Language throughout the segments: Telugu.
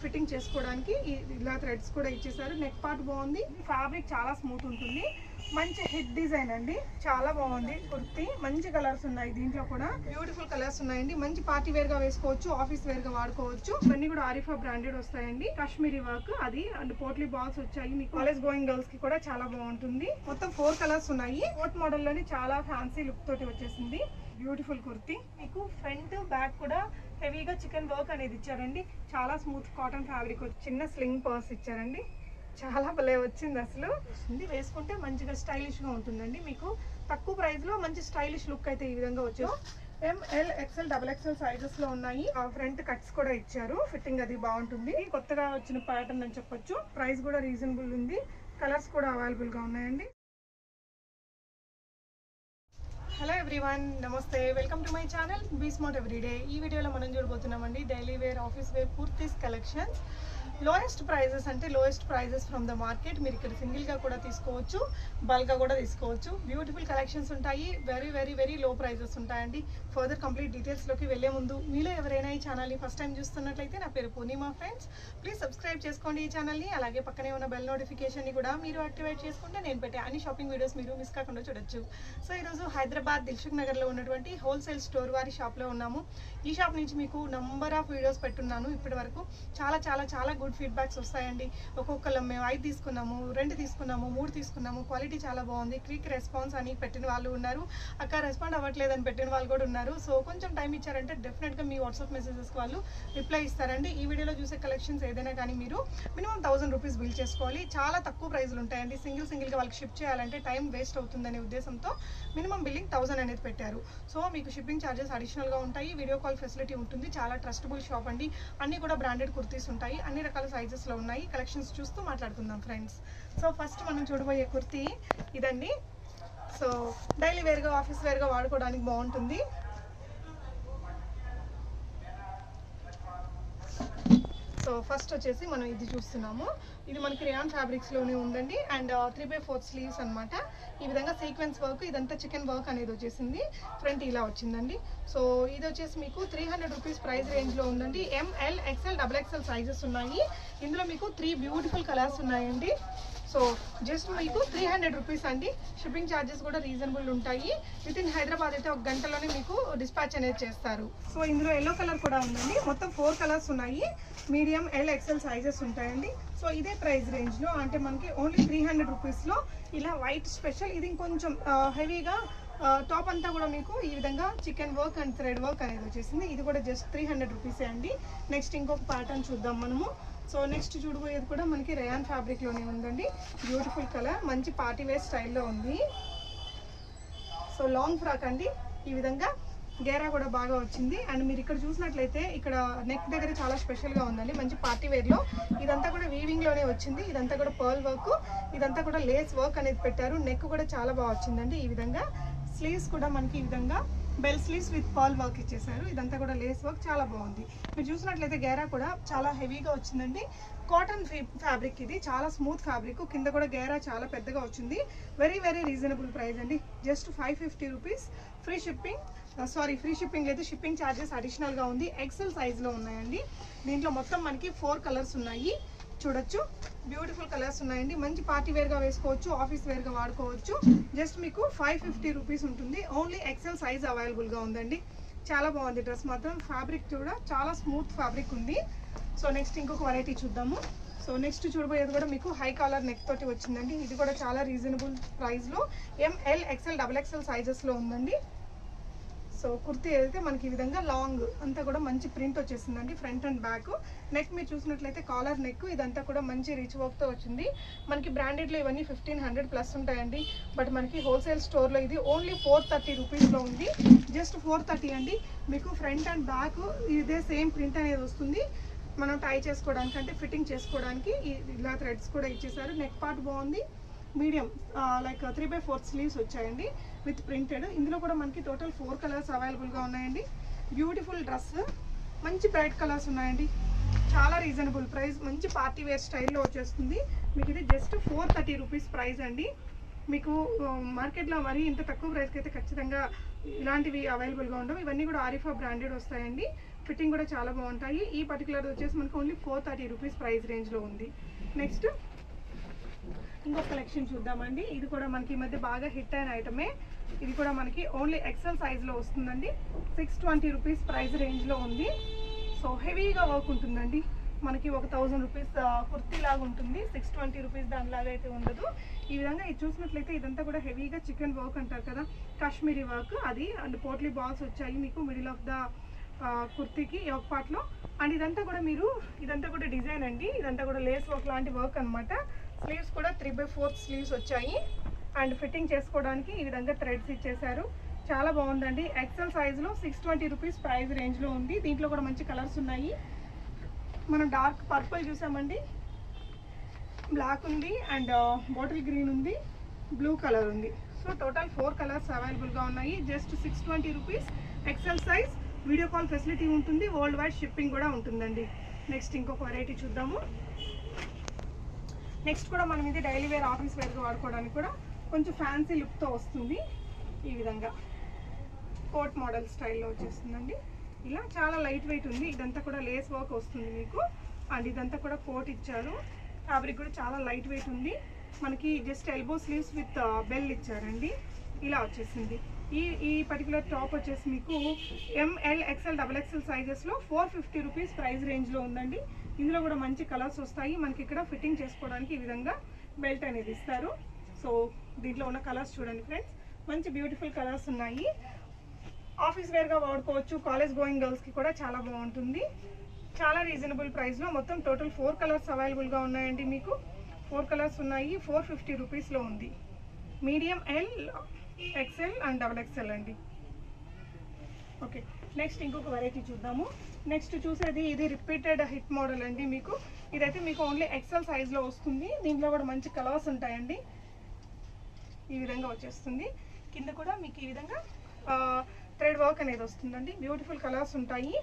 ఫిట్టింగ్ చేసుకోవడానికి ఇలా థ్రెడ్స్ కూడా ఇచ్చేసారు. నెక్ పార్ట్ బాగుంది, ఫ్యాబ్రిక్ చాలా స్మూత్ ఉంటుంది. మంచి హిట్ డిజైన్ అండి, చాలా బాగుంది కుర్తీ. మంచి కలర్స్ ఉన్నాయి, దీంట్లో కూడా బ్యూటిఫుల్ కలర్స్ ఉన్నాయండి. మంచి పార్టీ వేర్ గా వేసుకోవచ్చు, ఆఫీస్ వేర్ గా వాడుకోవచ్చు. ఇవన్నీ కూడా ఆరిఫా బ్రాండెడ్ వస్తాయండి. కాశ్మీరీ వర్క్ అది అండ్ పోట్లీ బాల్స్ వచ్చాయి. మీ కాలేజ్ గోయింగ్ గర్ల్స్ కి కూడా చాలా బాగుంటుంది. మొత్తం 4 కలర్స్ ఉన్నాయి. కోట్ మోడల్ లోని చాలా ఫ్యాన్సీ లుక్ తోటి వచ్చేసింది. బ్యూటిఫుల్ కుర్తీ. మీకు ఫ్రంట్ బ్యాక్ కూడా హెవీగా చికెన్ వర్క్ అనేది ఇచ్చారండి. చాలా స్మూత్ కాటన్ ఫ్యాబ్రిక్, చిన్న స్లింగ్ పర్స్ ఇచ్చారండి. చాలా భలే వచ్చింది అసలు. వేసుకుంటే మంచిగా స్టైలిష్ గా ఉంటుందండి. మీకు తక్కువ ప్రైస్ లో మంచి స్టైలిష్ లుక్ అయితే ఈ విధంగా వచ్చాయి. ML XL XXL సైజెస్ లో ఉన్నాయి. ఫ్రంట్ కట్స్ కూడా ఇచ్చారు, ఫిట్టింగ్ అది బాగుంటుంది. కొత్తగా వచ్చిన ప్యాటర్న్ అని చెప్పొచ్చు. ప్రైస్ కూడా రీజనబుల్ ఉంది, కలర్స్ కూడా అవైలబుల్ గా ఉన్నాయండి. హలో ఎవ్రీవన్, నమస్తే, welcome to my channel be smart everyday. ఈ వీడియోలో మనం చూడబోతున్నామండి daily wear, office wear kurtis collections. Lowest prices అంటే lowest prices from the market. మీరు ఇక్కడ సింగిల్గా కూడా తీసుకోవచ్చు, బల్క్గా కూడా తీసుకోవచ్చు. బ్యూటిఫుల్ కలెక్షన్స్ ఉంటాయి, very very very low prices ఉంటాయండి. ఫర్దర్ కంప్లీట్ డీటెయిల్స్లోకి వెళ్ళే ముందు మీలో ఎవరైనా ఈ ఛానల్ని ఫస్ట్ టైం చూస్తున్నట్లయితే, నా పేరు పూర్ణిమా ఫ్రెండ్స్, ప్లీజ్ సబ్స్క్రైబ్ చేసుకోండి ఈ ఛానల్ని. అలాగే పక్కనే ఉన్న బెల్ నోటిఫికేషన్ని కూడా మీరు యాక్టివేట్ చేసుకుంటే నేను పెట్టే అన్ని షాపింగ్ వీడియోస్ మీరు మిస్ కాకుండా చూడొచ్చు. సో ఈరోజు హైదరాబాద్ దిల్సుఖ్ నగర్లో ఉన్నటువంటి హోల్సేల్ స్టోర్ వారి షాప్లో ఉన్నాము. ఈ షాప్ నుంచి మీకు నంబర్ ఆఫ్ వీడియోస్ పెట్టున్నాను ఇప్పటి వరకు. చాలా చాలా చాలా గుడ్ ఫీడ్బ్యాక్స్ వస్తాయండి. ఒక్కొక్కరు మేము 5 తీసుకున్నాము, 2 తీసుకున్నాము, 3 తీసుకున్నాము, క్వాలిటీ చాలా బాగుంది, క్విక్ రెస్పాన్స్ అని పెట్టిన వాళ్ళు ఉన్నారు. అక్క రెస్పాండ్ అవ్వట్లేదని పెట్టిన వాళ్ళు కూడా ఉన్నారు. సో కొంచెం టైం ఇచ్చారంటే డెఫినెట్గా మీ వాట్సాప్ మెసేజెస్కి వాళ్ళు రిప్లై ఇస్తారండి. ఈ వీడియోలో చూసే కలెక్షన్స్ ఏదైనా కానీ మీరు మినిమం 1000 రూపీస్ బిల్ చేసుకోవాలి. చాలా తక్కువ ప్రైజ్లు ఉంటాయండి. సింగిల్గా వాళ్ళకి షిప్ చేయాలంటే టైం వేస్ట్ అవుతుందనే ఉద్దేశంతో మినిమం బిల్లింగ్ 1000 అనేది పెట్టారు. సో మీకు షిప్పింగ్ ఛార్జెస్ అడిషనల్గా ఉంటాయి. వీడియో కాల్ ఫెసిలిటీ ఉంటుంది. చాలా ట్రస్టబుల్ షాప్ అండి. అన్నీ కూడా బ్రాండెడ్ కుర్తీస్ ఉంటాయి, అన్ని రకాల సైజెస్లో ఉన్నాయి. కలెక్షన్స్ చూస్తూ మాట్లాడుకుందాం ఫ్రెండ్స్. సో ఫస్ట్ మనం చూడబోయే కుర్తీ ఇదండి. సో డైలీ వేర్గా, ఆఫీస్ వేర్గా వాడుకోవడానికి బాగుంటుంది. సో ఫస్ట్ వచ్చేసి మనం ఇది చూస్తున్నాము. ఇది మనకి రియాన్ ఫ్యాబ్రిక్స్లోనే ఉందండి. అండ్ 3/4 స్లీవ్స్ అనమాట. ఈ విధంగా సీక్వెన్స్ వర్క్, ఇదంతా చికెన్ వర్క్ అనేది వచ్చేసింది. ఫ్రంట్ ఇలా వచ్చిందండి. సో ఇది వచ్చేసి మీకు 300 రూపీస్ ప్రైస్ రేంజ్లో ఉందండి. ML XL XXL సైజెస్ ఉన్నాయి. ఇందులో మీకు 3 బ్యూటిఫుల్ కలర్స్ ఉన్నాయండి. సో జస్ట్ మీకు 300 రూపీస్ అండి. షిప్పింగ్ ఛార్జెస్ కూడా రీజనబుల్ ఉంటాయి. విత్ ఇన్ హైదరాబాద్ అయితే 1 గంటలోనే మీకు డిస్పాచ్ అనేది చేస్తారు. సో ఇందులో ఎల్లో కలర్ కూడా ఉందండి. మొత్తం 4 కలర్స్ ఉన్నాయి. మీడియం, L, XL సైజెస్ ఉంటాయండి. సో ఇదే ప్రైస్ రేంజ్లో అంటే మనకి ఓన్లీ 300 రూపీస్లో ఇలా వైట్ స్పెషల్. ఇది ఇంకొంచెం హెవీగా టాప్ అంతా కూడా మీకు ఈ విధంగా chicken work and thread work అనేది వచ్చేసింది. ఇది కూడా జస్ట్ 300 రూపీసే అండి. నెక్స్ట్ ఇంకొక ప్యాటర్న్ చూద్దాం మనము. సో నెక్స్ట్ చూడబోయేది కూడా మనకి రేయాన్ ఫ్యాబ్రిక్లోనే ఉందండి. బ్యూటిఫుల్ కలర్, మంచి పార్టీ వేర్ స్టైల్లో ఉంది. సో లాంగ్ ఫ్రాక్ అండి. ఈ విధంగా గేరా కూడా బాగా వచ్చింది. అండ్ మీరు ఇక్కడ చూసినట్లయితే ఇక్కడ నెక్ దగ్గర చాలా స్పెషల్గా ఉందండి. మంచి పార్టీ వేర్లో ఇదంతా కూడా వీవింగ్లోనే వచ్చింది. ఇదంతా కూడా పర్ల్ వర్క్, ఇదంతా కూడా లేస్ వర్క్ అనేది పెట్టారు. నెక్ కూడా చాలా బాగా వచ్చిందండి. ఈ విధంగా స్లీవ్స్ కూడా మనకి ఈ విధంగా bell sleeves with pearl work ఇచ్చేసారు. ఇదంతా కూడా లేస్ వర్క్ చాలా బాగుంది. మీరు చూసినట్లయితే గేరా కూడా చాలా హెవీగా వచ్చిందండి. కాటన్ ఫ్యాబ్రిక్, ఇది చాలా స్మూత్ ఫ్యాబ్రిక్. కింద కూడా గేరా చాలా పెద్దగా వచ్చింది. వెరీ వెరీ రీజనబుల్ ప్రైస్ అండి. Just 550 rupees. ఫ్రీ షిప్పింగ్ లేదు, షిప్పింగ్ ఛార్జెస్ అడిషనల్గా ఉంది. XL సైజ్లో ఉన్నాయండి. దీంట్లో మొత్తం మనకి 4 కలర్స్ ఉన్నాయి. చూడొచ్చు, బ్యూటిఫుల్ కలర్స్ ఉన్నాయండి. మంచి పార్టీ వేర్గా వేసుకోవచ్చు, ఆఫీస్ వేర్గా వాడుకోవచ్చు. జస్ట్ మీకు 550 రూపీస్ ఉంటుంది. ఓన్లీ XL సైజ్ అవైలబుల్గా ఉందండి. చాలా బాగుంది డ్రెస్ మాత్రం. ఫ్యాబ్రిక్ కూడా చాలా స్మూత్ ఫ్యాబ్రిక్ ఉంది. సో నెక్స్ట్ ఇంకొక వెరైటీ చూద్దాము. సో నెక్స్ట్ చూడబోయేది కూడా మీకు హై కాలర్ నెక్ తోటి వచ్చిందండి. ఇది కూడా చాలా రీజనబుల్ ప్రైస్లో ML XL XXL సైజెస్లో ఉందండి. సో కుర్తీ అయితే మనకి ఈ విధంగా లాంగ్ అంతా కూడా మంచి ప్రింట్ వచ్చేసిందండి, ఫ్రంట్ అండ్ బ్యాక్. నెక్ మీరు చూసినట్లయితే కాలర్ నెక్, ఇదంతా కూడా మంచి రిచ్ వర్క్తో వచ్చింది. మనకి బ్రాండెడ్లో ఇవన్నీ 1500 ప్లస్ ఉంటాయండి. బట్ మనకి హోల్సేల్ స్టోర్లో ఇది ఓన్లీ 430 రూపీస్లో ఉంది. జస్ట్ 430 అండి. మీకు ఫ్రంట్ అండ్ బ్యాక్ ఇదే సేమ్ ప్రింట్ అనేది వస్తుంది. మనం టై చేసుకోవడానికి అంటే ఫిట్టింగ్ చేసుకోవడానికి ఇలా థ్రెడ్స్ కూడా ఇచ్చేసారు. నెక్ పార్ట్ బాగుంది. మీడియం లైక్ 3/4 స్లీవ్స్ వచ్చాయండి విత్ ప్రింటెడ్. ఇందులో కూడా మనకి టోటల్ 4 కలర్స్ అవైలబుల్గా ఉన్నాయండి. బ్యూటిఫుల్ డ్రెస్, మంచి బ్రైట్ కలర్స్ ఉన్నాయండి. చాలా రీజనబుల్ ప్రైస్, మంచి పార్టీ వేర్ స్టైల్లో వచ్చేస్తుంది. మీకు ఇది జస్ట్ 430 రూపీస్ ప్రైస్ అండి. మీకు మార్కెట్లో మరి ఇంత తక్కువ ప్రైస్కి అయితే ఖచ్చితంగా ఇలాంటివి అవైలబుల్గా ఉండవు. ఇవన్నీ కూడా ఆరిఫా బ్రాండెడ్ వస్తాయండి. ఫిట్టింగ్ కూడా చాలా బాగుంటాయి. ఈ పర్టికులర్ వచ్చేసి మనకు ఓన్లీ 430 రూపీస్ ప్రైస్ రేంజ్లో ఉంది. నెక్స్ట్ ఇంకొక కలెక్షన్ చూద్దామండి. ఇది కూడా మనకి ఈ మధ్య బాగా హిట్ అయిన ఐటమే. ఇది కూడా మనకి ఓన్లీ ఎక్సెల్ సైజ్లో వస్తుందండి. 620 రూపీస్ ప్రైస్ రేంజ్లో ఉంది. సో హెవీగా వర్క్ ఉంటుందండి. మనకి ఒక 1000 రూపీస్ కుర్తీ లాగా ఉంటుంది. 620 రూపీస్ దానిలాగా అయితే ఉండదు. ఈ విధంగా ఇది చూసినట్లయితే ఇదంతా కూడా హెవీగా చికెన్ వర్క్ అంటారు కదా, కాశ్మీరీ వర్క్ అది. అండ్ పోట్లీ బాల్స్ వచ్చాయి మీకు మిడిల్ ఆఫ్ ద కుర్తీకి ఒక పార్ట్లో. అండ్ ఇదంతా కూడా డిజైన్ అండి. ఇదంతా కూడా లేస్ వర్క్ లాంటి వర్క్ అనమాట. స్లీవ్స్ కూడా 3/4 స్లీవ్స్ వచ్చాయి. అండ్ ఫిట్టింగ్ చేసుకోవడానికి ఈ విధంగా థ్రెడ్స్ ఇచ్చేసారు. చాలా బాగుందండి. ఎక్సెల్ సైజులో 620 రూపీస్ ప్రైస్ రేంజ్లో ఉంది. దీంట్లో కూడా మంచి కలర్స్ ఉన్నాయి. మనం డార్క్ పర్పుల్ చూసామండి, బ్లాక్ ఉంది, అండ్ బాటిల్ గ్రీన్ ఉంది, బ్లూ కలర్ ఉంది. సో టోటల్ 4 కలర్స్ అవైలబుల్గా ఉన్నాయి. Just 620 rupees XL size. Video call facility ఉంటుంది. వరల్డ్ వైడ్ షిప్పింగ్ కూడా ఉంటుందండి. నెక్స్ట్ ఇంకొక వెరైటీ చూద్దాము. నెక్స్ట్ కూడా మనం ఇది డైలీ వేర్, ఆఫీస్ వేర్గా వాడుకోవడానికి కూడా కొంచెం ఫ్యాన్సీ లుక్తో వస్తుంది. ఈ విధంగా కోట్ మోడల్ స్టైల్లో వచ్చేస్తుందండి. ఇలా చాలా లైట్ వెయిట్ ఉంది. ఇదంతా కూడా లేస్ వర్క్ వస్తుంది మీకు. అండ్ ఇదంతా కూడా కోట్ ఇచ్చారు. ఫ్యాబ్రిక్ కూడా చాలా లైట్ వెయిట్ ఉంది. మనకి just elbow sleeves with bell ఇచ్చారండి. ఇలా వచ్చేసింది. ఈ పర్టికులర్ టాప్ వచ్చేసి మీకు ML XL XXL సైజెస్లో 450 rupees price రేంజ్లో ఉందండి. ఇందులో కూడా మంచి కలర్స్ వస్తాయి. మనకి ఇక్కడ ఫిట్టింగ్ చేసుకోవడానికి ఈ విధంగా బెల్ట్ అనేది ఇస్తారు. సో దీంట్లో ఉన్న కలర్స్ చూడండి ఫ్రెండ్స్, మంచి బ్యూటిఫుల్ కలర్స్ ఉన్నాయి. ఆఫీస్ వేర్గా వాడుకోవచ్చు. కాలేజ్ గోయింగ్ గర్ల్స్కి కూడా చాలా బాగుంటుంది. చాలా రీజనబుల్ ప్రైస్లో మొత్తం టోటల్ 4 కలర్స్ అవైలబుల్గా ఉన్నాయండి. మీకు 4 కలర్స్ ఉన్నాయి. 450 రూపీస్లో ఉంది. Medium, L, XL and XXL అండి. ఓకే, నెక్స్ట్ ఇంకొక వెరైటీ చూద్దాము. నెక్స్ట్ చూసేది ఇది రిపీటెడ్ హిట్ మోడల్ అండి. మీకు ఇదైతే మీకు ఓన్లీ ఎక్సెల్ సైజ్లో వస్తుంది. దీంట్లో కూడా మంచి కలర్స్ ఉంటాయండి. ఈ విధంగా వచ్చేస్తుంది. కింద కూడా మీకు ఈ విధంగా థ్రెడ్ వర్క్ అనేది వస్తుందండి. బ్యూటిఫుల్ కలర్స్ ఉంటాయి.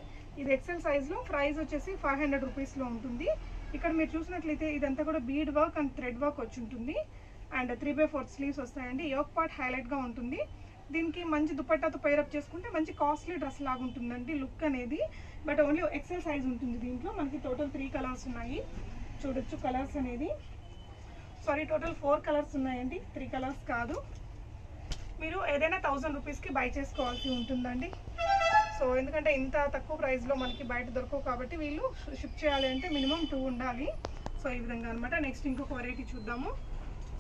ఇది ఎక్సెల్ సైజ్లో ప్రైస్ వచ్చేసి 500 రూపీస్లో ఉంటుంది. ఇక్కడ మీరు చూసినట్లయితే ఇదంతా కూడా bead work and thread work వచ్చి ఉంటుంది. అండ్ 3/4 స్లీవ్స్ వస్తాయండి. యోక్ పార్ట్ హైలైట్గా ఉంటుంది. దీనికి మంచి దుపట్టాతో పైరప్ చేసుకుంటే మంచి కాస్ట్లీ డ్రెస్ లాగా ఉంటుందండి లుక్ అనేది. బట్ ఓన్లీ ఎక్సెల్ సైజ్ ఉంటుంది. దీంట్లో మనకి టోటల్ 3 కలర్స్ ఉన్నాయి. చూడొచ్చు కలర్స్ అనేది. సారీ, టోటల్ 4 కలర్స్ ఉన్నాయండి, 3 కలర్స్ కాదు. మీరు ఏదైనా 1000 రూపీస్కి బై చేసుకోవాల్సి ఉంటుందండి. సో ఎందుకంటే ఇంత తక్కువ ప్రైస్లో మనకి బయట దొరకవు కాబట్టి వీళ్ళు షిప్ చేయాలి అంటే మినిమం 2 ఉండాలి. సో ఈ విధంగా అనమాట. నెక్స్ట్ ఇంకొక వెరైటీ చూద్దాము.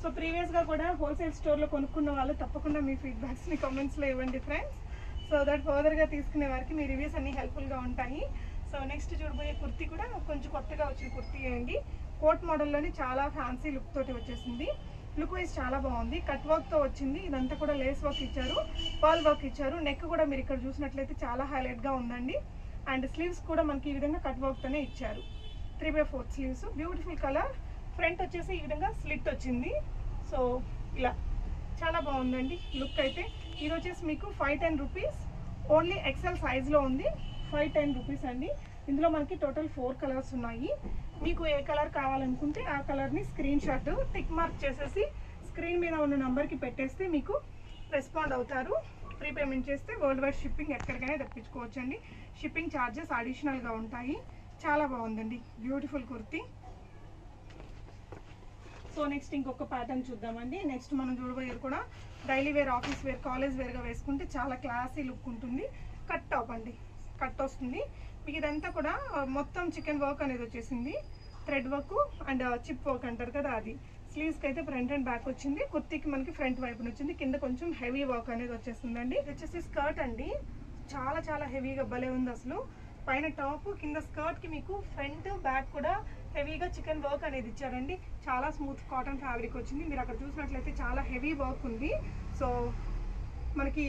సో ప్రీవియస్గా కూడా హోల్సేల్ స్టోర్లో కొనుక్కున్న వాళ్ళు తప్పకుండా మీ ఫీడ్బ్యాక్స్ని కామెంట్స్లో ఇవ్వండి ఫ్రెండ్స్. సో దట్ ఫర్దర్గా తీసుకునే వారికి మీ రివ్యూస్ అన్నీ హెల్ప్ఫుల్గా ఉంటాయి. సో నెక్స్ట్ చూడబోయే కుర్తీ కూడా కొంచెం కొత్తగా వచ్చిన కుర్తీ అండి. కోట్ మోడల్లోని చాలా ఫ్యాన్సీ లుక్ తోటి వచ్చేసింది. లుక్ వైజ్ చాలా బాగుంది. కట్ వర్క్తో వచ్చింది. ఇదంతా కూడా లేస్ వర్క్ ఇచ్చారు, పర్ల్ వర్క్ ఇచ్చారు. నెక్ కూడా మీరు ఇక్కడ చూసినట్లయితే చాలా హైలైట్గా ఉందండి. అండ్ స్లీవ్స్ కూడా మనకి ఈ విధంగా కట్ వర్క్తోనే ఇచ్చారు. 3/4 స్లీవ్స్. Beautiful colour. ఫ్రంట్ వచ్చేసి ఈ విధంగా స్లిట్ వచ్చింది. సో ఇలా చాలా బాగుందండి లుక్ అయితే. ఇది వచ్చేసి మీకు 510 రూపీస్. ఓన్లీ ఎక్సెల్ సైజ్లో ఉంది. 510 రూపీస్ అండి. ఇందులో మనకి టోటల్ 4 కలర్స్ ఉన్నాయి. మీకు ఏ కలర్ కావాలనుకుంటే ఆ కలర్ని స్క్రీన్ షాట్ టిక్ మార్క్ చేసేసి స్క్రీన్ మీద ఉన్న నెంబర్కి పెట్టేస్తే మీకు రెస్పాండ్ అవుతారు. ప్రీపేమెంట్ చేస్తే వరల్డ్ వైడ్ షిప్పింగ్ ఎక్కడికైనా తెప్పించుకోవచ్చు అండి. షిప్పింగ్ ఛార్జెస్ అడిషనల్గా ఉంటాయి. చాలా బాగుందండి బ్యూటిఫుల్ కుర్తీ. సో నెక్స్ట్ ఇంకొక ప్యాటర్న్ చూద్దామండి. నెక్స్ట్ మనం చూడబోయేది కూడా daily wear, office wear, college వేర్గా వేసుకుంటే చాలా క్లాసీ లుక్ ఉంటుంది. కట్ టాప్ అండి. కట్ వస్తుంది మీకు. ఇదంతా కూడా మొత్తం చికెన్ వర్క్ అనేది వచ్చేసింది. Thread work and chip work అంటారు కదా అది. స్లీవ్స్కి అయితే ఫ్రంట్ అండ్ బ్యాక్ వచ్చింది. కుర్తీకి మనకి ఫ్రంట్ వైపున వచ్చింది. కింద కొంచెం హెవీ వర్క్ అనేది వచ్చేస్తుందండి. ఇది వచ్చేసి స్కర్ట్ అండి. చాలా చాలా హెవీగా భలే ఉంది అసలు. పైన టాప్, కింద స్కర్ట్కి మీకు ఫ్రంట్ బ్యాక్ కూడా హెవీగా చికెన్ వర్క్ అనేది ఇచ్చారండి. చాలా స్మూత్ కాటన్ ఫ్యాబ్రిక్ వచ్చింది. మీరు అక్కడ చూసినట్లయితే చాలా హెవీ వర్క్ ఉంది. సో మనకి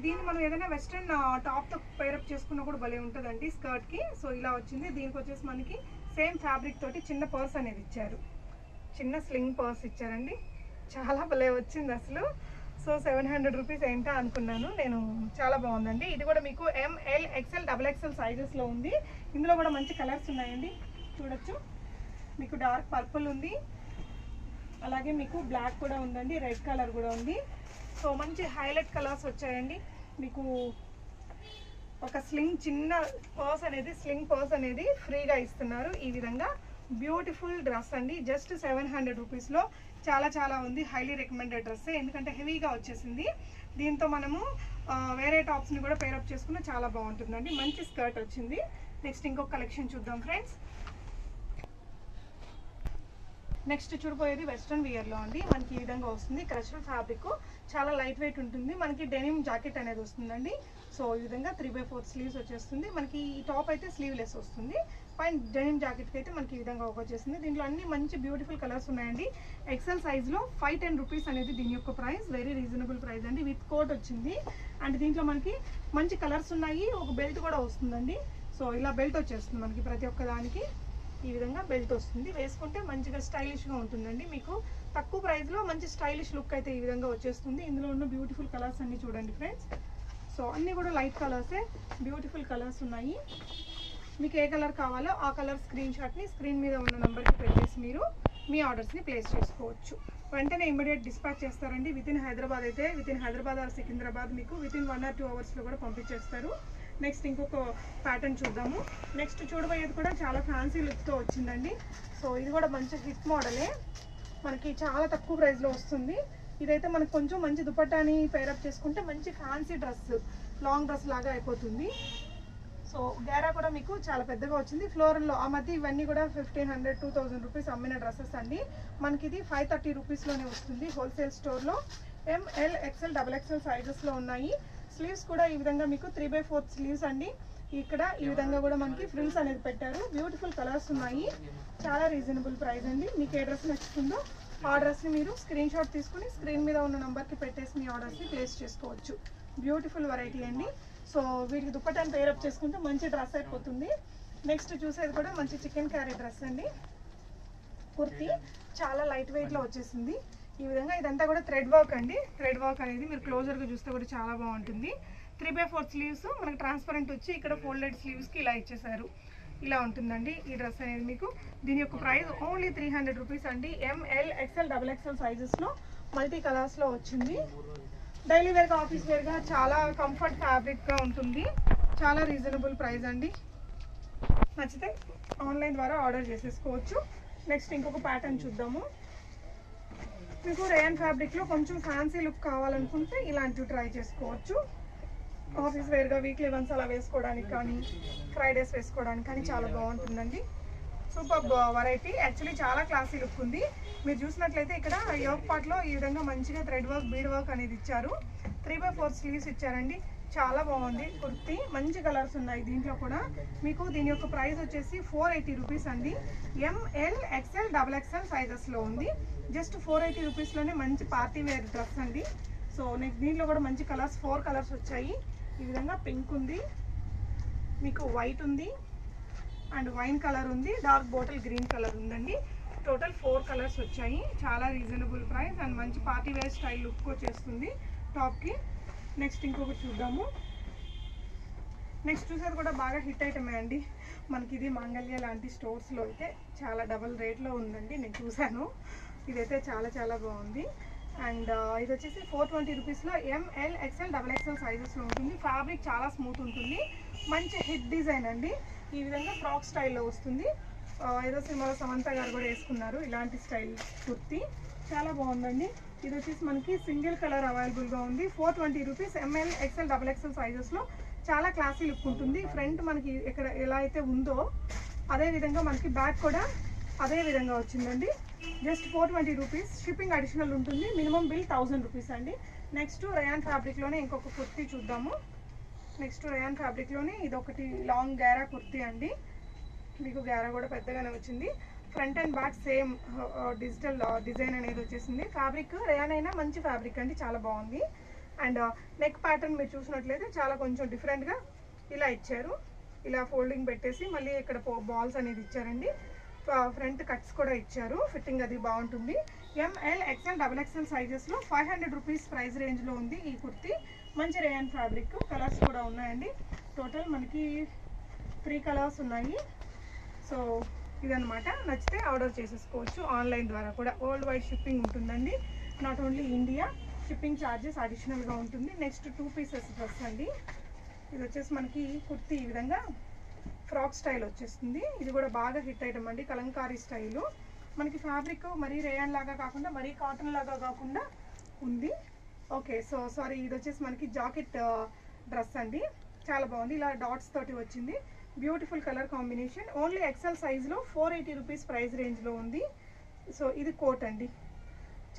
దీన్ని మనం ఏదైనా వెస్ట్రన్ టాప్తో పైరప్ చేసుకున్నా కూడా భలే ఉంటుందండి స్కర్ట్కి. సో ఇలా వచ్చింది. దీనికి వచ్చేసి మనకి సేమ్ ఫ్యాబ్రిక్ తోటి చిన్న పర్స్ అనేది ఇచ్చారు. చిన్న స్లింగ్ పర్స్ ఇచ్చారండి. చాలా భలే వచ్చింది అసలు. సో 700 రూపీస్ ఏంటా అనుకున్నాను నేను. చాలా బాగుందండి. ఇది కూడా మీకు ML XL XXL సైజెస్లో ఉంది. ఇందులో కూడా మంచి కలర్స్ ఉన్నాయండి. చూడొచ్చు. మీకు డార్క్ పర్పుల్ ఉంది, అలాగే మీకు బ్లాక్ కూడా ఉందండి, రెడ్ కలర్ కూడా ఉంది. సో మంచి హైలైట్ కలర్స్ వచ్చాయండి. మీకు ఒక చిన్న స్లింగ్ పర్స్ అనేది ఫ్రీగా ఇస్తున్నారు. ఈ విధంగా బ్యూటిఫుల్ డ్రెస్ అండి. జస్ట్ 700 రూపీస్లో చాలా ఉంది. హైలీ రికమెండెడ్ డ్రెస్, ఎందుకంటే హెవీగా వచ్చేసింది. దీంతో మనము వేరే టాప్స్ని కూడా పేరప్ చేసుకున్న చాలా బాగుంటుందండి. మంచి స్కర్ట్ వచ్చింది. నెక్స్ట్ ఇంకొక కలెక్షన్ చూద్దాం ఫ్రెండ్స్. నెక్స్ట్ చూడబోయేది వెస్ట్రన్ వేర్లో అండి. మనకి ఈ విధంగా వస్తుంది. క్రష్డ్ ఫ్యాబ్రిక్, చాలా లైట్ వెయిట్ ఉంటుంది. మనకి డెనిమ్ జాకెట్ అనేది వస్తుందండి. సో ఈ విధంగా 3/4 స్లీవ్స్ వచ్చేస్తుంది. మనకి ఈ టాప్ అయితే స్లీవ్లెస్ వస్తుంది. పైన డెనిమ్ జాకెట్కి అయితే మనకి ఈ విధంగా వచ్చేసింది. దీంట్లో అన్ని మంచి బ్యూటిఫుల్ కలర్స్ ఉన్నాయండి. ఎక్సెల్ సైజ్లో 510 రూపీస్ అనేది దీని యొక్క ప్రైస్. వెరీ రీజనబుల్ ప్రైస్ అండి. విత్ కోట్ వచ్చింది. అండ్ దీంట్లో మనకి మంచి కలర్స్ ఉన్నాయి. ఒక బెల్ట్ కూడా వస్తుందండి. సో ఇలా బెల్ట్ వచ్చేస్తుంది మనకి ప్రతి ఒక్క దానికి. ఈ విధంగా బెల్ట్ వస్తుంది. వేసుకుంటే మంచిగా స్టైలిష్గా ఉంటుందండి. మీకు తక్కువ ప్రైస్లో మంచి స్టైలిష్ లుక్ అయితే ఈ విధంగా వచ్చేస్తుంది. ఇందులో ఉన్న బ్యూటిఫుల్ కలర్స్ అన్ని చూడండి ఫ్రెండ్స్. సో అన్నీ కూడా లైట్ కలర్సే, బ్యూటిఫుల్ కలర్స్ ఉన్నాయి. మీకు ఏ కలర్ కావాలో ఆ కలర్ స్క్రీన్ షాట్ని స్క్రీన్ మీద ఉన్న నెంబర్కి పెట్టేసి మీరు మీ ఆర్డర్స్ని ప్లేస్ చేసుకోవచ్చు. వెంటనే ఇమీడియట్ డిస్పాచ్ చేస్తారండి. వితిన్ హైదరాబాద్ అయితే వితిన్ హైదరాబాద్ ఆర్ సికింద్రాబాద్ మీకు వితిన్ 1 or 2 అవర్స్లో కూడా పంపించేస్తారు. నెక్స్ట్ ఇంకొక ప్యాటర్న్ చూద్దాము. నెక్స్ట్ చూడబోయేది కూడా చాలా ఫ్యాన్సీ లుక్తో వచ్చిందండి. సో ఇది కూడా మంచి హిట్ మోడలే, మనకి చాలా తక్కువ ప్రైస్లో వస్తుంది. ఇదైతే మనకు కొంచెం మంచి దుపట్టాని పేరప్ చేసుకుంటే మంచి ఫ్యాన్సీ డ్రెస్, లాంగ్ డ్రెస్ లాగా అయిపోతుంది. సో గేరా కూడా మీకు చాలా పెద్దగా వచ్చింది. ఫ్లోరల్లో ఆ మధ్య ఇవన్నీ కూడా 1500, 2000 రూపీస్ అమ్మిన డ్రెస్సెస్ అండి. మనకి ఇది 530 రూపీస్లోనే వస్తుంది హోల్సేల్ స్టోర్లో. ML, XL, XXL సైజెస్లో ఉన్నాయి. స్లీవ్స్ కూడా ఈ విధంగా మీకు 3/4 స్లీవ్స్ అండి. ఇక్కడ ఈ విధంగా కూడా మనకి ఫ్రిల్స్ అనేది పెట్టారు. బ్యూటిఫుల్ కలర్స్ ఉన్నాయి. చాలా రీజనబుల్ ప్రైస్ అండి. మీకు ఏ డ్రెస్ నచ్చుతుందో ఆ డ్రెస్ని మీరు స్క్రీన్ షాట్ తీసుకుని స్క్రీన్ మీద ఉన్న నెంబర్కి పెట్టేసి మీ ఆర్డర్స్ని ప్లేస్ చేసుకోవచ్చు. బ్యూటిఫుల్ వెరైటీ అండి. సో వీటికి దుప్పటాన్ని పేరప్ చేసుకుంటే మంచి డ్రెస్ అయిపోతుంది. నెక్స్ట్ చూసేది కూడా మంచి చికెన్ కర్రీ డ్రెస్ అండి. కుర్తీ చాలా లైట్ వెయిట్లో వచ్చేసింది. ఈ విధంగా ఇదంతా కూడా థ్రెడ్ వర్క్ అండి. థ్రెడ్ వర్క్ అనేది మీరు క్లోజర్గా చూస్తే కూడా చాలా బాగుంటుంది. 3/4 స్లీవ్స్ మనకు ట్రాన్స్పరెంట్ వచ్చి ఇక్కడ ఫోల్డెడ్ స్లీవ్స్కి ఇలా ఇచ్చేసారు. ఇలా ఉంటుందండి ఈ డ్రెస్ అనేది మీకు. దీని యొక్క ప్రైస్ ఓన్లీ 300 రూపీస్ అండి. ML, XL, XXL సైజెస్లో మల్టీ కలర్స్లో వచ్చింది. డైలీ వేర్గా, ఆఫీస్ వేర్గా చాలా కంఫర్ట్ ఫ్యాబ్రిక్గా ఉంటుంది. చాలా రీజనబుల్ ప్రైస్ అండి. నచ్చితే ఆన్లైన్ ద్వారా ఆర్డర్ చేసేసుకోవచ్చు. నెక్స్ట్ ఇంకొక ప్యాటర్న్ చూద్దాము. మీకు రేయన్ ఫ్యాబ్రిక్లో కొంచెం ఫ్యాన్సీ లుక్ కావాలనుకుంటే ఇలాంటివి ట్రై చేసుకోవచ్చు. ఆఫీస్ వేర్గా వీక్లీ వన్స్ అలా వేసుకోవడానికి కానీ, ఫ్రైడేస్ వేసుకోవడానికి కానీ చాలా బాగుంటుందండి. Super variety. యాక్చువల్లీ చాలా క్లాసీ లుక్ ఉంది. మీరు చూసినట్లయితే ఇక్కడ యోక్ పార్ట్లో ఈ విధంగా మంచిగా థ్రెడ్ వర్క్, బీడ్ వర్క్ అనేది ఇచ్చారు. 3/4 స్లీవ్స్ ఇచ్చారండి. చాలా బాగుంది కుర్తీ. మంచి కలర్స్ ఉన్నాయి దీంట్లో కూడా. మీకు దీని యొక్క ప్రైస్ వచ్చేసి 480 రూపీస్ అండి. ML, XL, XXL సైజెస్లో ఉంది. జస్ట్ 480 రూపీస్లోనే మంచి పార్టీ వేర్ డ్రెస్ అండి. సో నెక్స్ట్ దీంట్లో కూడా మంచి కలర్స్, 4 కలర్స్ వచ్చాయి. ఈ విధంగా పింక్ ఉంది, మీకు వైట్ ఉంది, అండ్ వైన్ కలర్ ఉంది, డార్క్ బాటిల్ గ్రీన్ కలర్ ఉందండి. టోటల్ 4 కలర్స్ వచ్చాయి. చాలా రీజనబుల్ ప్రైస్ అండ్ మంచి పార్టీ వేర్ స్టైల్ లుక్ వచ్చేస్తుంది టాప్కి. నెక్స్ట్ ఇంకొకటి చూద్దాము. నెక్స్ట్ చూసేది కూడా బాగా హిట్ ఐటమే అండి. మనకి ఇది మాంగళ్య లాంటి స్టోర్స్లో అయితే చాలా డబల్ రేట్లో ఉందండి. నేను చూశాను. ఇదైతే చాలా బాగుంది. అండ్ ఇది వచ్చేసి 420 రూపీస్లో ML, XL, XXL సైజెస్లో ఉంటుంది. ఫ్యాబ్రిక్ చాలా స్మూత్ ఉంటుంది. మంచి హిట్ డిజైన్ అండి. ఈ విధంగా ఫ్రాక్ స్టైల్లో వస్తుంది. ఏదో సినిమాలో సమంత గారు కూడా వేసుకున్నారు ఇలాంటి స్టైల్ కుర్తీ. చాలా బాగుందండి. ఇది వచ్చేసి మనకి సింగిల్ కలర్ అవైలబుల్గా ఉంది. 420 రూపీస్. ML, XL, XXL సైజెస్లో చాలా క్లాసీ లుక్ ఉంటుంది. ఫ్రంట్ మనకి ఇక్కడ ఎలా అయితే ఉందో అదే విధంగా మనకి బ్యాక్ కూడా అదే విధంగా వచ్చిందండి. Just 420 rupees. షిప్పింగ్ అడిషనల్ ఉంటుంది. మినిమం బిల్ 1000 రూపీస్ అండి. నెక్స్ట్ రేయాన్ ఫ్యాబ్రిక్లోనే ఇంకొక కుర్తీ చూద్దాము. నెక్స్ట్ రేయాన్ ఫ్యాబ్రిక్లోనే ఇదొకటి లాంగ్ గ్యారా కుర్తీ అండి. మీకు గ్యారా కూడా పెద్దగానే వచ్చింది. Front and back same digital design అనేది వచ్చేసింది. ఫ్యాబ్రిక్ రేయాన్ అయినా మంచి ఫ్యాబ్రిక్ అండి. చాలా బాగుంది. అండ్ నెక్ ప్యాటర్న్ మీరు చూసినట్లయితే చాలా కొంచెం డిఫరెంట్గా ఇలా ఇచ్చారు. ఇలా ఫోల్డింగ్ పెట్టేసి మళ్ళీ ఇక్కడ బాల్స్ అనేది ఇచ్చారండి. ఫ్రంట్ కట్స్ కూడా ఇచ్చారు. ఫిట్టింగ్ అది బాగుంటుంది. ML, XL, XXL సైజెస్లో 500 rupees price రేంజ్లో ఉంది ఈ కుర్తీ. మంచి రేయాన్ ఫ్యాబ్రిక్. కలర్స్ కూడా ఉన్నాయండి. టోటల్ మనకి 3 కలర్స్ ఉన్నాయి. సో ఇదనమాట. నచ్చితే ఆర్డర్ చేసేసుకోవచ్చు ఆన్లైన్ ద్వారా కూడా. వరల్డ్ వైడ్ షిప్పింగ్ ఉంటుందండి. Not only India. Shipping charges అడిషనల్గా ఉంటుంది. నెక్స్ట్ 2 పీసెస్ డ్రెస్ అండి. ఇది వచ్చేసి మనకి కుర్తీ ఈ విధంగా ఫ్రాక్ స్టైల్ వచ్చేస్తుంది. ఇది కూడా బాగా హిట్ ఐటమ్ అండి, కలంకారీ స్టైలు. మనకి ఫ్యాబ్రిక్ మరీ రేయాన్ లాగా కాకుండా మరీ కాటన్ లాగా కాకుండా ఉంది. ఓకే, సో సారీ, ఇది వచ్చేసి మనకి జాకెట్ డ్రెస్ అండి, చాలా బాగుంది. ఇలా డాట్స్ తోటి వచ్చింది, beautiful colour combination. Only XL సైజ్లో 480 రూపీస్ ప్రైస్ రేంజ్లో ఉంది. సో ఇది కోట్ అండి,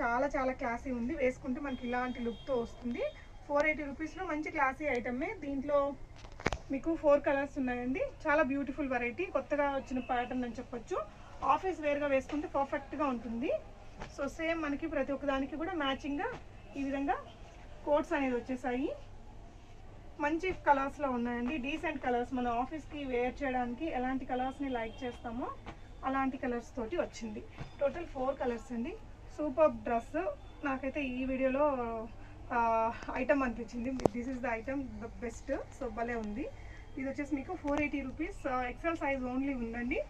చాలా చాలా క్లాసీ ఉంది, వేసుకుంటే మనకి ఇలాంటి లుక్తో వస్తుంది. 480 రూపీస్లో మంచి క్లాసీ ఐటమే. దీంట్లో మీకు 4 కలర్స్ ఉన్నాయండి, చాలా బ్యూటిఫుల్ వెరైటీ, కొత్తగా వచ్చిన ప్యాటర్న్ అని చెప్పొచ్చు. ఆఫీస్ వేర్గా వేసుకుంటే పర్ఫెక్ట్గా ఉంటుంది. సో సేమ్ మనకి ప్రతి ఒక్కదానికి కూడా మ్యాచింగ్గా ఈ విధంగా కోట్స్ అనేది వచ్చేసాయి. మంచి కలర్స్లో ఉన్నాయండి, డీసెంట్ కలర్స్. మన ఆఫీస్కి వేర్ చేయడానికి ఎలాంటి కలర్స్ని లైక్ చేస్తామో అలాంటి కలర్స్ తోటి వచ్చింది. టోటల్ 4 కలర్స్ అండి. సూపర్ డ్రెస్, నాకైతే ఈ వీడియోలో ఐటమ్ అనిపించింది. This is the item, the best. So భలే ఉంది. ఇది వచ్చేసి మీకు 480 రూపీస్, ఎక్సెల్ సైజ్ ఓన్లీ ఉందండి.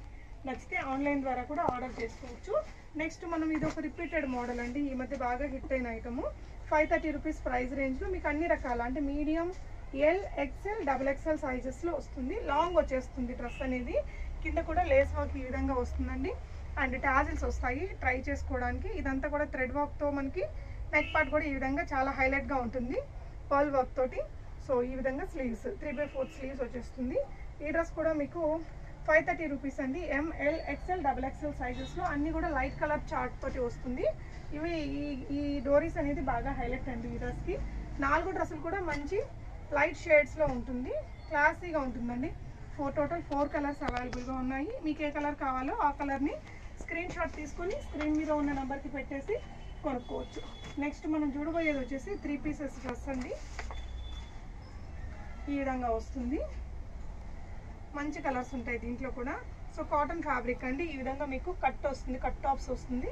నచ్చితే ఆన్లైన్ ద్వారా కూడా ఆర్డర్ చేసుకోవచ్చు. నెక్స్ట్ మనం ఇది ఒక రిపీటెడ్ మోడల్ అండి, ఈ మధ్య బాగా హిట్ అయిన ఐటము. 530 రూపీస్ ప్రైస్ రేంజ్లో మీకు అన్ని రకాల అంటే మీడియం, ఎల్, ఎక్సెల్, XXL సైజెస్లో వస్తుంది. లాంగ్ వచ్చేస్తుంది డ్రెస్ అనేది, కింద కూడా లేస్ వర్క్ ఈ విధంగా వస్తుందండి. అండ్ టాజిల్స్ వస్తాయి ట్రై చేసుకోవడానికి. ఇదంతా కూడా థ్రెడ్ వర్క్తో మనకి నెక్ పార్ట్ కూడా ఈ విధంగా చాలా హైలైట్గా ఉంటుంది పర్ల్ వర్క్ తోటి. సో ఈ విధంగా స్లీవ్స్ 3/4 స్లీవ్స్ వచ్చేస్తుంది. ఈ డ్రెస్ కూడా మీకు 530 రూపీస్ అండి. ML, XL, XXL సైజెస్లో అన్నీ కూడా లైట్ కలర్ చార్ట్ తోటి వస్తుంది. ఇవి ఈ డోరీస్ అనేది బాగా హైలైట్ అండి ఈ డ్రెస్కి. 4 డ్రెస్సులు కూడా మంచి లైట్ షేడ్స్లో ఉంటుంది, క్లాసీగా ఉంటుందండి. టోటల్ 4 కలర్స్ అవైలబుల్గా ఉన్నాయి. మీకు ఏ కలర్ కావాలో ఆ కలర్ని స్క్రీన్ షాట్ తీసుకొని స్క్రీన్ మీద ఉన్న నెంబర్కి పెట్టేసి కొనుక్కోవచ్చు. నెక్స్ట్ మనం చూడబోయేది వచ్చేసి 3 పీసెస్ డ్రెస్ అండి, ఈ విధంగా వస్తుంది. మంచి కలర్స్ ఉంటాయి దీంట్లో కూడా. సో కాటన్ ఫ్యాబ్రిక్ అండి, ఈ విధంగా మీకు కట్ వస్తుంది, కట్ టాప్స్ వస్తుంది.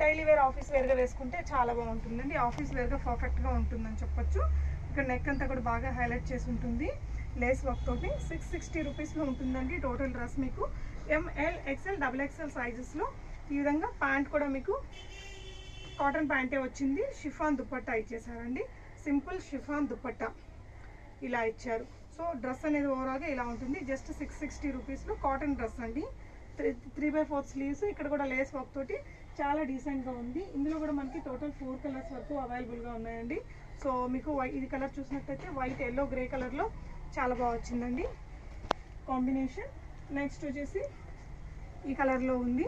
డైలీ వేర్, ఆఫీస్ వేర్గా వేసుకుంటే చాలా బాగుంటుందండి. ఆఫీస్ వేర్గా పర్ఫెక్ట్గా ఉంటుందని చెప్పొచ్చు. ఇక్కడ నెక్ అంతా కూడా బాగా హైలైట్ చేసి ఉంటుంది లేస్ వర్క్ తోటి. 660 రూపీస్లో ఉంటుందండి టోటల్ డ్రెస్ మీకు. ML, XL, XXL సైజెస్లో ఈ విధంగా. ప్యాంట్ కూడా మీకు కాటన్ ప్యాంటే వచ్చింది, షిఫాన్ దుపట్టా ఇచ్చేసారండి, సింపుల్ షిఫాన్ దుపట్టా ఇలా ఇచ్చారు. సో డ్రెస్ అనేది ఓవరాల్గా ఇలా ఉంటుంది. జస్ట్ 660 రూపీస్లో కాటన్ డ్రెస్ అండి. 3/4 స్లీవ్స్, ఇక్కడ కూడా లేస్ వర్క్ తోటి చాలా డీసెంట్గా ఉంది. ఇందులో కూడా మనకి టోటల్ 4 కలర్స్ వరకు అవైలబుల్గా ఉన్నాయండి. సో మీకు ఇది కలర్ చూసినట్టయితే వైట్, ఎల్లో, గ్రే కలర్లో చాలా బాగా వచ్చిందండి కాంబినేషన్. నెక్స్ట్ వచ్చేసి ఈ కలర్లో ఉంది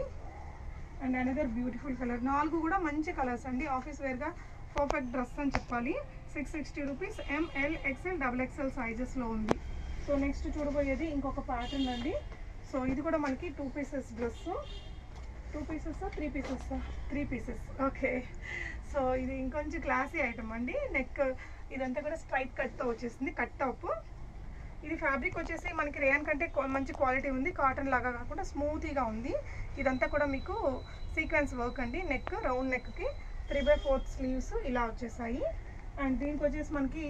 అండ్ అనదర్ బ్యూటిఫుల్ కలర్. 4 కూడా మంచి కలర్స్ అండి, ఆఫీస్ వేర్గా పర్ఫెక్ట్ డ్రెస్ అని చెప్పాలి. 660 రూపీస్, ML, XL, XXL సైజెస్లో ఉంది. సో నెక్స్ట్ చూడబోయేది ఇంకొక ప్యాటర్న్ అండి. సో ఇది కూడా మనకి 2 pieces dress. 2 పీసెసా 3 పీసెసా? 3 pieces. Okay, so ఇది ఇంకొంచెం క్లాసీ ఐటమ్ అండి. నెక్ ఇదంతా కూడా స్ట్రైట్ కట్తో వచ్చేసింది, కట్ టాప్. ఇది ఫ్యాబ్రిక్ వచ్చేసి మనకి రేయన్ కంటే మంచి క్వాలిటీ ఉంది, కాటన్ లాగా కాకుండా స్మూతీగా ఉంది. ఇదంతా కూడా మీకు సీక్వెన్స్ వర్క్ అండి. నెక్ రౌండ్ నెక్కి 3/4 స్లీవ్స్ ఇలా వచ్చేసాయి. అండ్ దీనికి వచ్చేసి మనకి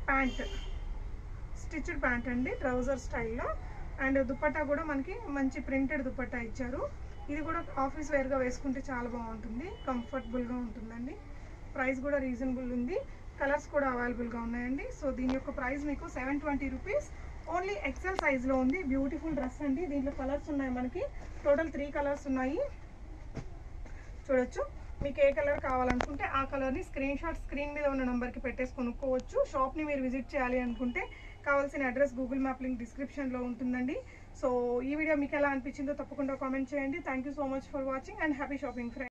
ప్యాంట్, స్టిచ్డ్ ప్యాంట్ అండి, ట్రౌజర్ స్టైల్లో. అండ్ దుపట్టా కూడా మనకి మంచి ప్రింటెడ్ దుపట్టా ఇచ్చారు. ఇది కూడా ఆఫీస్ వేర్గా వేసుకుంటే చాలా బాగుంటుంది, కంఫర్టబుల్గా ఉంటుందండి. ప్రైస్ కూడా రీజనబుల్ ఉంది, కలర్స్ కూడా అవైలబుల్గా ఉన్నాయండి. సో దీని యొక్క ప్రైస్ మీకు 720 రూపీస్. ఓన్లీ ఎక్సెల్ సైజ్లో ఉంది. బ్యూటిఫుల్ డ్రెస్ అండి. దీంట్లో కలర్స్ ఉన్నాయి మనకి, టోటల్ 3 కలర్స్ ఉన్నాయి. చూడొచ్చు, మీకు ఏ కలర్ కావాలనుకుంటే ఆ కలర్ని స్క్రీన్ షాట్ స్క్రీన్ మీద ఉన్న నెంబర్కి పెట్టేసి కొనుక్కోవచ్చు. షాప్ని మీరు విజిట్ చేయాలి అనుకుంటే కావాల్సిన అడ్రస్ గూగుల్ మ్యాప్ లింక్ డిస్క్రిప్షన్లో ఉంటుందండి. సో ఈ వీడియో మీకు ఎలా అనిపించిందో తప్పకుండా కామెంట్ చేయండి. Thank you so much for watching and happy shopping friends.